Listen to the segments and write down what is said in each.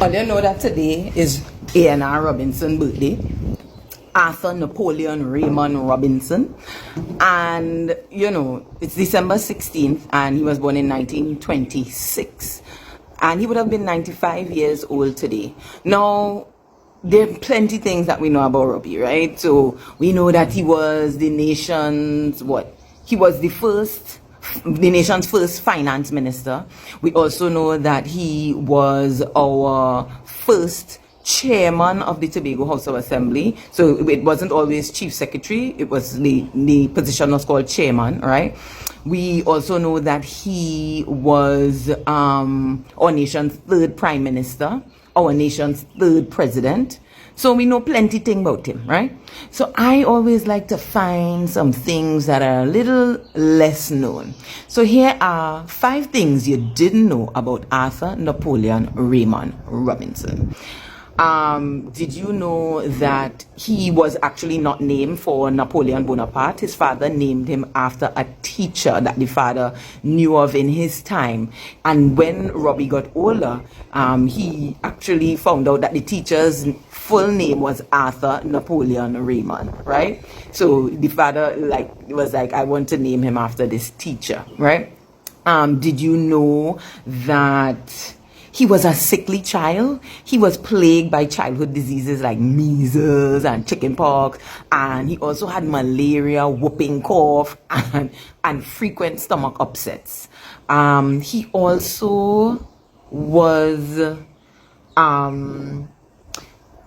All you know that today is A&R Robinson birthday. Arthur Napoleon Raymond Robinson. And, you know, it's December 16th and he was born in 1926. And he would have been 95 years old today. Now, there are plenty things that we know about Robbie, right? So we know that he was the nation's, He was the nation's first finance minister. We also know that he was our first chairman of the Tobago House of Assembly. So it wasn't always chief secretary. It was the position was called chairman, right? We also know that he was our nation's third prime minister, our nation's third president. So we know plenty thing about him, right? So I always like to find some things that are a little less known. So here are 5 things you didn't know about Arthur Napoleon Raymond Robinson. Did you know that he was actually not named for Napoleon Bonaparte? His father named him after a teacher that the father knew of in his time. And when Robbie got older, he actually found out that the teacher's full name was Arthur Napoleon Raymond, right? So the father was like, I want to name him after this teacher, right? Did you know that he was a sickly child? He was plagued by childhood diseases like measles and chickenpox, and he also had malaria, whooping cough, and frequent stomach upsets. He also was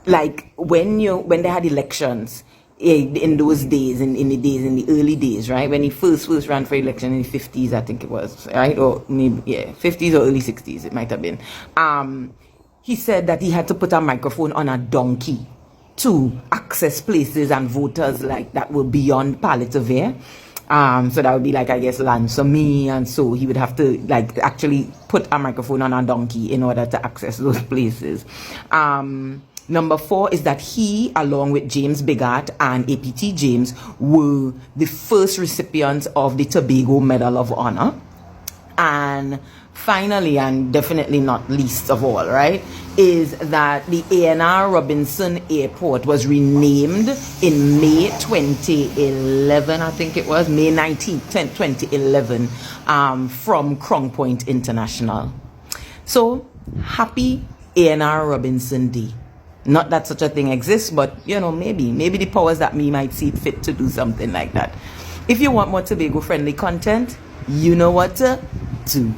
like when they had elections in those days, in the early days, right? When he first ran for election in the 50s, I think it was, right? Or maybe, 50s or early 60s, it might have been. He said that he had to put a microphone on a donkey to access places and voters like that were beyond Palliser. So that would be like, I guess, Lansome, and so he would have to actually put a microphone on a donkey in order to access those places. Number 4 is that he, along with James Bigart and APT James, were the first recipients of the Tobago Medal of Honor. And finally, and definitely not least of all, right, is that the A&R Robinson Airport was renamed in May 2011, I think it was, May 19th, 2011, from Crown Point International. So, happy A&R Robinson Day. Not that such a thing exists, but, you know, maybe the powers that me might see fit to do something like that. If you want more Tobago-friendly content, you know what to do.